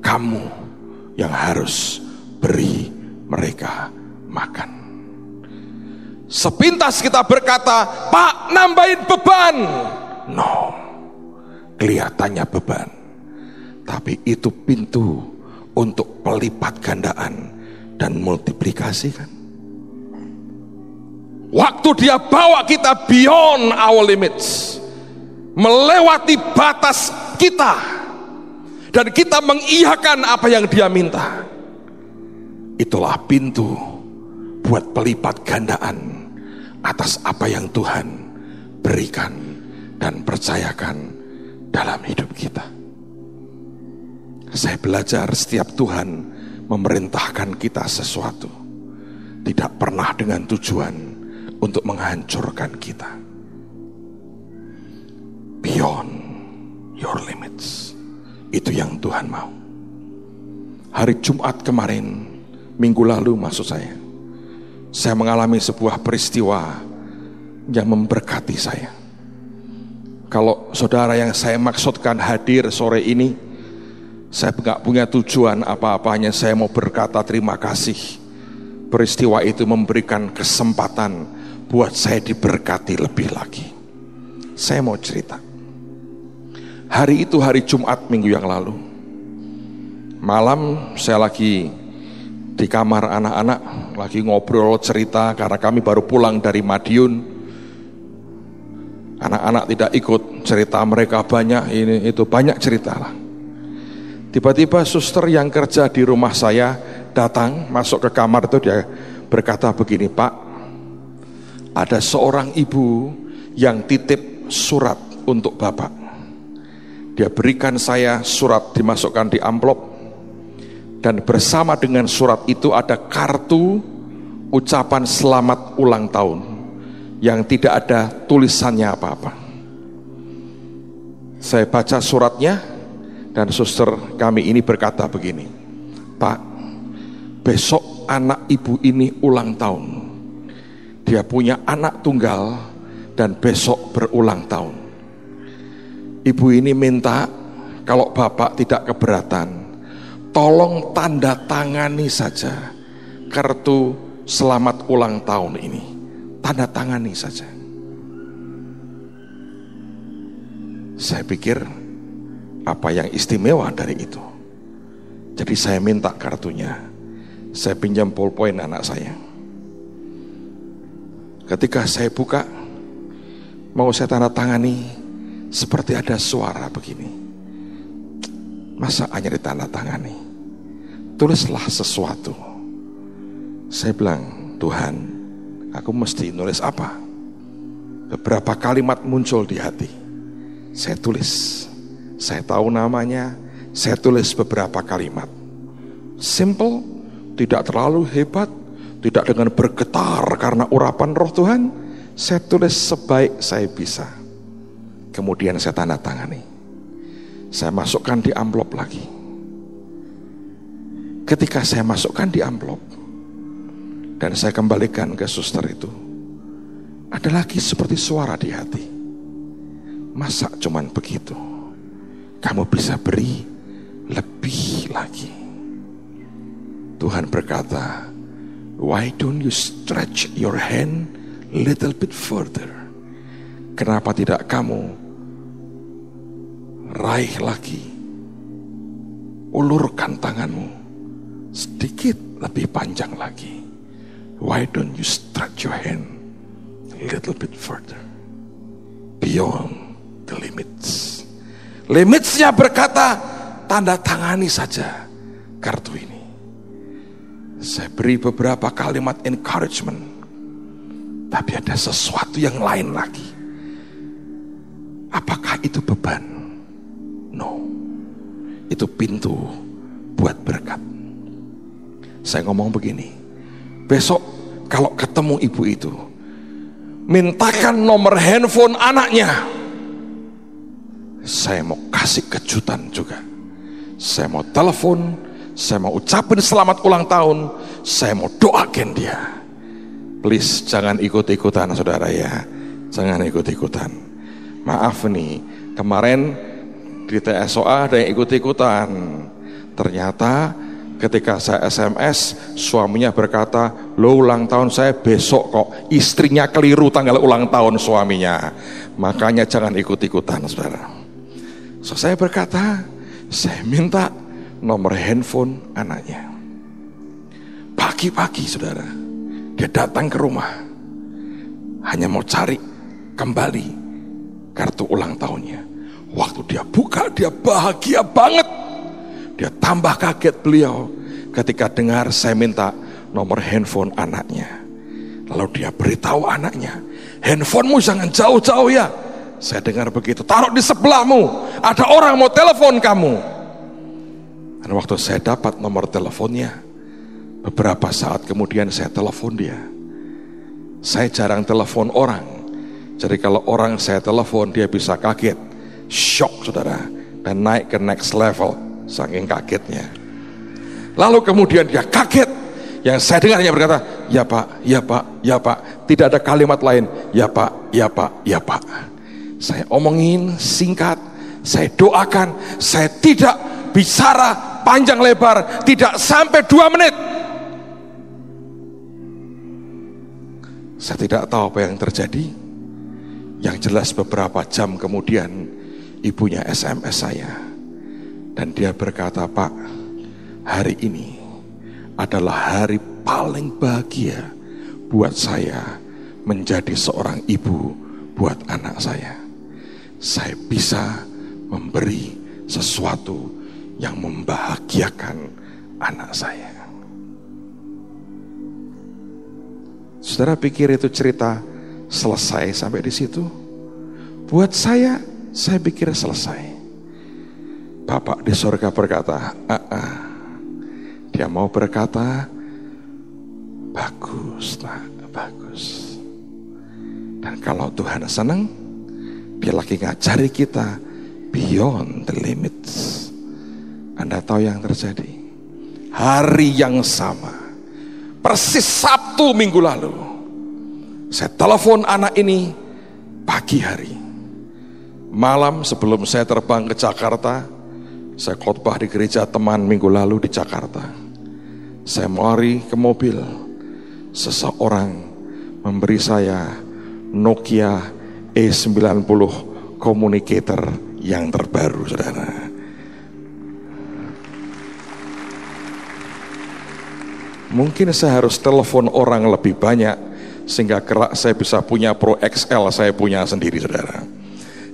kamu yang harus beri mereka makan. Sepintas kita berkata, Pak, nambahin beban. No, kelihatannya beban, tapi itu pintu untuk pelipat gandaan dan multiplikasi kan. Waktu dia bawa kita beyond our limits, melewati batas kita, dan kita mengiyakan apa yang dia minta, itulah pintu buat pelipat gandaan atas apa yang Tuhan berikan dan percayakan dalam hidup kita. Saya belajar setiap Tuhan memerintahkan kita sesuatu, tidak pernah dengan tujuan untuk menghancurkan kita. Beyond your limits, itu yang Tuhan mau. Hari Jumat kemarin, minggu lalu maksud saya mengalami sebuah peristiwa yang memberkati saya. Kalau saudara yang saya maksudkan hadir sore ini, saya nggak punya tujuan apa-apanya, saya mau berkata terima kasih. Peristiwa itu memberikan kesempatan buat saya diberkati lebih lagi. Saya mau cerita. Hari itu hari Jumat minggu yang lalu. Malam saya lagi di kamar anak-anak, lagi ngobrol cerita karena kami baru pulang dari Madiun. Anak-anak tidak ikut, cerita mereka banyak, ini itu banyak cerita lah. Tiba-tiba suster yang kerja di rumah saya datang, masuk ke kamar itu, dia berkata begini, "Pak, ada seorang ibu yang titip surat untuk Bapak. Dia berikan saya surat, dimasukkan di amplop, dan bersama dengan surat itu ada kartu ucapan selamat ulang tahun yang tidak ada tulisannya apa-apa." Saya baca suratnya, dan suster kami ini berkata begini, "Pak, besok anak ibu ini ulang tahun. Dia punya anak tunggal dan besok berulang tahun. Ibu ini minta kalau Bapak tidak keberatan, tolong tanda tangani saja kartu selamat ulang tahun ini. Tanda tangani saja." Saya pikir apa yang istimewa dari itu? Jadi saya minta kartunya. Saya pinjam ballpoint anak saya. Ketika saya buka, mau saya tanda tangani, seperti ada suara begini, "Masa hanya ditanda tangani? Tulislah sesuatu." Saya bilang, "Tuhan, aku mesti nulis apa?" Beberapa kalimat muncul di hati. Saya tulis. Saya tahu namanya, saya tulis beberapa kalimat. Simple, tidak terlalu hebat, tidak dengan bergetar karena urapan roh Tuhan. Saya tulis sebaik saya bisa. Kemudian saya tanda tangani. Saya masukkan di amplop lagi. Ketika saya masukkan di amplop dan saya kembalikan ke suster itu, ada lagi seperti suara di hati. "Masa cuman begitu? Kamu bisa beri lebih lagi." Tuhan berkata, "Why don't you stretch your hand a little bit further? Kenapa tidak kamu raih lagi, ulurkan tanganmu sedikit lebih panjang lagi? Why don't you stretch your hand a little bit further? Beyond the limits." Limitsnya berkata, tanda tangani saja kartu ini. Saya beri beberapa kalimat encouragement, tapi ada sesuatu yang lain lagi. Apakah itu beban? No. Itu pintu buat berkat. Saya ngomong begini, besok kalau ketemu ibu itu, mintakan nomor handphone anaknya. Saya mau kasih kejutan juga. Saya mau telepon, saya mau ucapin selamat ulang tahun, saya mau doakan dia. Please jangan ikut-ikutan saudara ya. Jangan ikut-ikutan. Maaf nih, kemarin di TSOA ada yang ikut-ikutan. Ternyata ketika saya SMS, suaminya berkata, "Lo ulang tahun saya besok kok." Istrinya keliru tanggal ulang tahun suaminya. Makanya jangan ikut-ikutan saudara. So, saya berkata, saya minta nomor handphone anaknya. Pagi-pagi saudara, dia datang ke rumah. hanya mau cari kembali kartu ulang tahunnya. Waktu dia buka, dia bahagia banget. Dia tambah kaget beliau ketika dengar saya minta nomor handphone anaknya. Lalu dia beritahu anaknya, handphonemu jangan jauh-jauh ya. Saya dengar begitu, taruh di sebelahmu, ada orang mau telepon kamu. Dan waktu saya dapat nomor teleponnya, beberapa saat kemudian saya telepon dia. Saya jarang telepon orang, jadi kalau orang saya telepon dia bisa kaget, shock saudara, dan naik ke next level, saking kagetnya. Lalu kemudian dia kaget, yang saya dengar hanya berkata, ya pak, ya pak, ya pak. Tidak ada kalimat lain, ya pak, ya pak, ya pak. Saya omongin singkat, saya doakan, saya tidak bicara panjang lebar, tidak sampai 2 menit. Saya tidak tahu apa yang terjadi. Yang jelas beberapa jam kemudian ibunya SMS saya. Dan dia berkata, Pak, hari ini adalah hari paling bahagia buat saya menjadi seorang ibu buat anak saya. Saya bisa memberi sesuatu yang membahagiakan anak saya. Saudara pikir itu cerita selesai sampai di situ? Buat saya pikir selesai. Bapak di surga berkata, dia mau berkata, bagus nak, bagus. Dan kalau Tuhan senang, dia lagi ngajari kita beyond the limits. Anda tahu yang terjadi? Hari yang sama, persis Sabtu minggu lalu, saya telepon anak ini pagi hari. Malam sebelum saya terbang ke Jakarta, saya khotbah di gereja teman minggu lalu di Jakarta. Saya lari ke mobil, seseorang memberi saya Nokia E90 communicator yang terbaru, saudara. Mungkin saya harus telepon orang lebih banyak sehingga kelak saya bisa punya Pro XL, saya punya sendiri, saudara.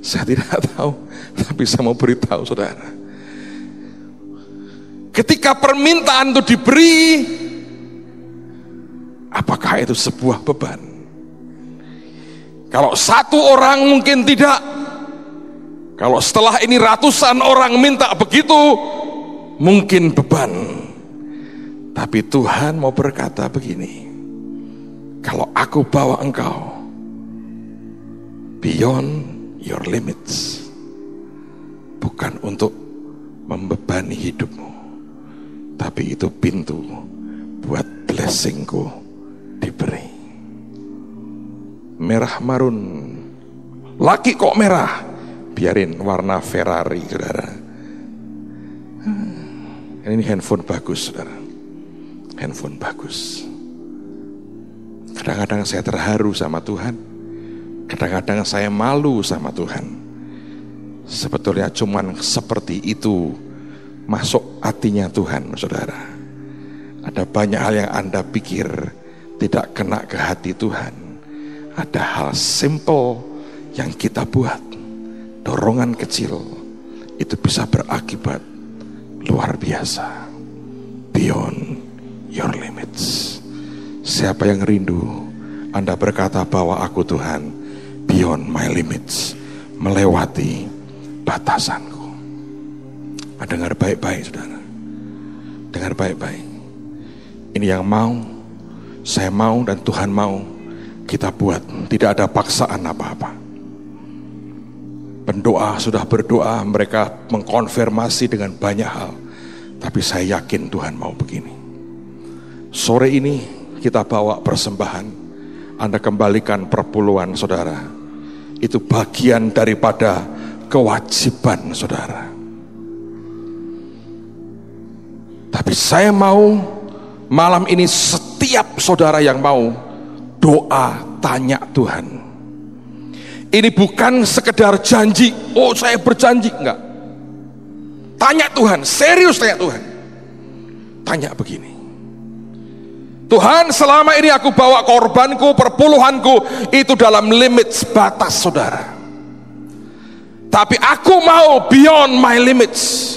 Saya tidak tahu, tapi saya mau beritahu saudara, ketika permintaan itu diberi, apakah itu sebuah beban? Kalau satu orang mungkin tidak. Kalau setelah ini ratusan orang minta begitu, mungkin beban. Tapi Tuhan mau berkata begini, kalau aku bawa engkau beyond your limits, bukan untuk membebani hidupmu, tapi itu pintu buat blessingku diberi. Merah marun, laki kok merah, biarin warna Ferrari, saudara. Ini handphone bagus, saudara. Handphone bagus. Kadang-kadang saya terharu sama Tuhan, kadang-kadang saya malu sama Tuhan. Sebetulnya cuman seperti itu masuk hatinya Tuhan, saudara. Ada banyak hal yang Anda pikir tidak kena ke hati Tuhan. Ada hal simple yang kita buat, dorongan kecil, itu bisa berakibat luar biasa. Beyond your limits. Siapa yang rindu, Anda berkata bahwa aku Tuhan, beyond my limits, melewati batasanku. Dengar baik-baik, saudara. Dengar baik-baik. Ini yang mau, saya mau, dan Tuhan mau kita buat. Tidak ada paksaan apa-apa. Pendoa sudah berdoa, mereka mengkonfirmasi dengan banyak hal. Tapi saya yakin Tuhan mau begini. Sore ini kita bawa persembahan. Anda kembalikan perpuluhan saudara. Itu bagian daripada kewajiban saudara. Tapi saya mau malam ini setiap saudara yang mau doa tanya Tuhan. Ini bukan sekedar janji, oh saya berjanji, enggak. Tanya Tuhan, serius tanya Tuhan. Tanya begini, Tuhan, selama ini aku bawa korbanku, perpuluhanku itu dalam limit batas saudara. Tapi aku mau beyond my limits.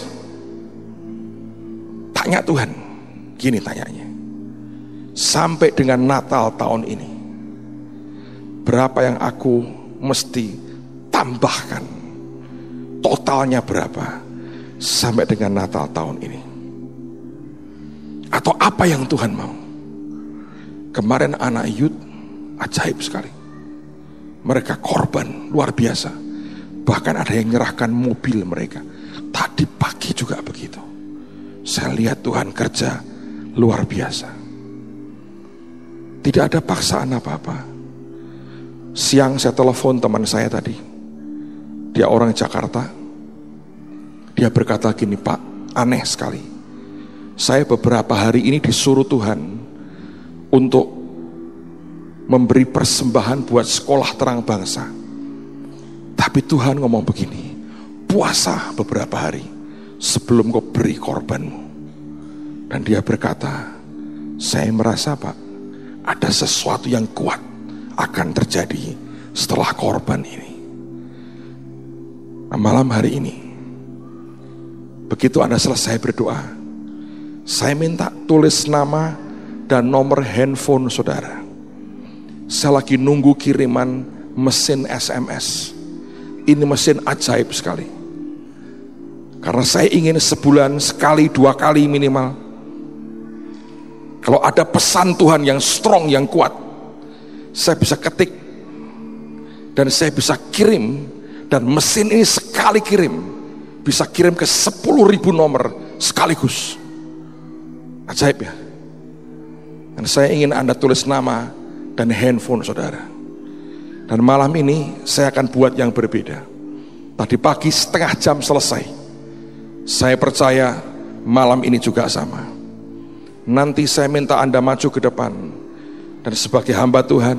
Tanya Tuhan, gini tanyanya. Sampai dengan Natal tahun ini, berapa yang aku mesti tambahkan? Totalnya berapa sampai dengan Natal tahun ini? Atau apa yang Tuhan mau? Kemarin anak youth ajaib sekali. Mereka korban luar biasa. Bahkan ada yang menyerahkan mobil mereka. Tadi pagi juga begitu. Saya lihat Tuhan kerja luar biasa. Tidak ada paksaan apa-apa. Siang saya telepon teman saya tadi. Dia orang Jakarta. Dia berkata gini, Pak, aneh sekali. Saya beberapa hari ini disuruh Tuhan untuk memberi persembahan buat sekolah terang bangsa. Tapi Tuhan ngomong begini, puasa beberapa hari sebelum kau beri korbanmu. Dan dia berkata, saya merasa Pak, ada sesuatu yang kuat akan terjadi setelah korban ini. Nah, malam hari ini, begitu Anda selesai berdoa, saya minta tulis nama dan nomor handphone saudara. Saya lagi nunggu kiriman mesin SMS. Ini mesin ajaib sekali. Karena saya ingin sebulan sekali, 2 kali minimal. Kalau ada pesan Tuhan yang strong, yang kuat, saya bisa ketik dan saya bisa kirim. Dan mesin ini sekali kirim bisa kirim ke 10.000 nomor sekaligus. Ajaib ya. Dan saya ingin Anda tulis nama dan handphone saudara. Dan malam ini saya akan buat yang berbeda. Tadi pagi setengah jam selesai. Saya percaya malam ini juga sama. Nanti saya minta Anda maju ke depan. Dan sebagai hamba Tuhan,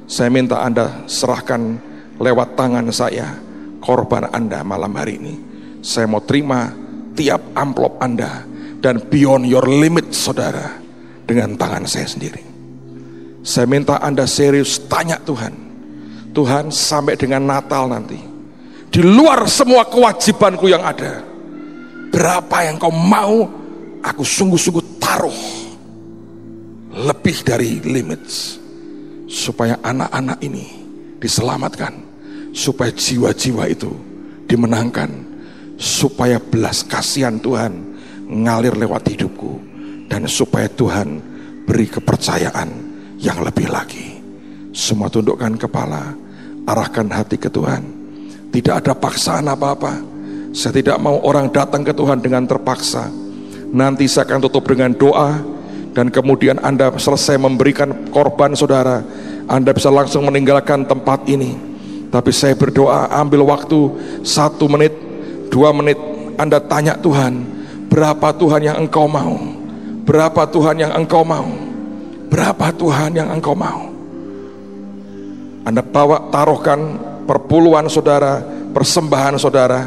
saya minta Anda serahkan lewat tangan saya korban Anda malam hari ini. Saya mau terima tiap amplop Anda dan beyond your limit saudara dengan tangan saya sendiri. Saya minta Anda serius tanya Tuhan. Tuhan, sampai dengan Natal nanti, di luar semua kewajibanku yang ada, berapa yang kau mau aku sungguh-sungguh taruh lebih dari limits, supaya anak-anak ini diselamatkan, supaya jiwa-jiwa itu dimenangkan, supaya belas kasihan Tuhan ngalir lewat hidupku, dan supaya Tuhan beri kepercayaan yang lebih lagi. Semua tundukkan kepala, arahkan hati ke Tuhan. Tidak ada paksaan apa-apa. Saya tidak mau orang datang ke Tuhan dengan terpaksa. Nanti saya akan tutup dengan doa, dan kemudian Anda selesai memberikan korban saudara, Anda bisa langsung meninggalkan tempat ini. Tapi saya berdoa, ambil waktu 1 menit, 2 menit, Anda tanya Tuhan, berapa Tuhan yang engkau mau? Berapa Tuhan yang engkau mau? Berapa Tuhan yang engkau mau? Anda bawa, taruhkan perpuluhan saudara, persembahan saudara.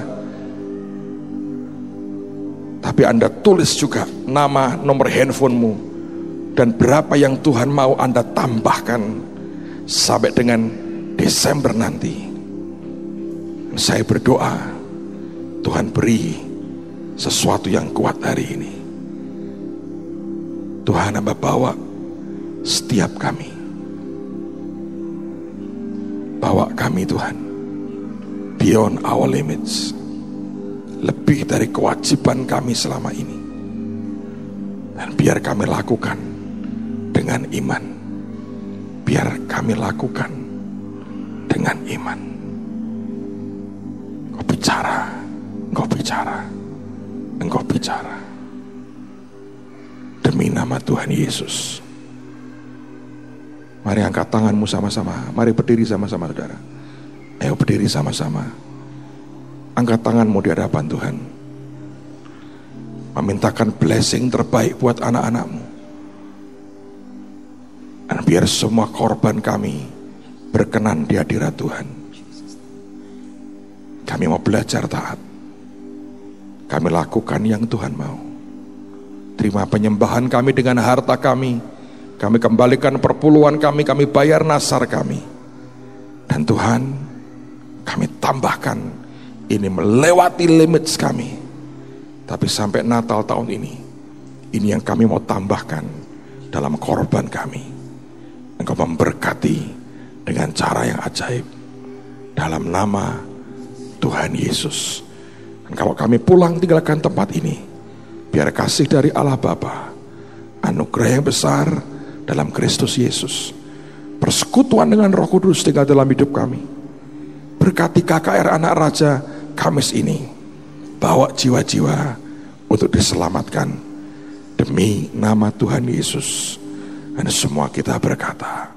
Tapi Anda tulis juga nama, nomor handphonemu, dan berapa yang Tuhan mau Anda tambahkan sampai dengan Desember nanti. Saya berdoa, Tuhan beri sesuatu yang kuat hari ini. Tuhan, Hamba bawa setiap kami. Bawa kami Tuhan beyond our limits, lebih dari kewajiban kami selama ini. Dan biar kami lakukan dengan iman. Biar kami lakukan dengan iman. Engkau bicara, Engkau bicara, Engkau bicara. Demi nama Tuhan Yesus. Mari angkat tanganmu sama-sama. Mari berdiri sama-sama saudara. Ayo berdiri sama-sama. Angkat tanganmu di hadapan Tuhan. Memintakan blessing terbaik buat anak-anakmu. Dan biar semua korban kami berkenan di hadirat Tuhan. Kami mau belajar taat. Kami lakukan yang Tuhan mau. Terima penyembahan kami dengan harta kami. Kami kembalikan perpuluhan kami bayar nasar kami. Dan Tuhan, kami tambahkan, ini melewati limit kami. Tapi sampai Natal tahun ini yang kami mau tambahkan dalam korban kami. Engkau memberkati dengan cara yang ajaib. Dalam nama Tuhan Yesus. Dan kalau kami pulang tinggalkan tempat ini, biar kasih dari Allah Bapa, anugerah yang besar dalam Kristus Yesus, persekutuan dengan Roh Kudus tinggal dalam hidup kami. Berkati KKR Anak Raja Kamis ini, bawa jiwa-jiwa untuk diselamatkan demi nama Tuhan Yesus. Dan semua kita berkata,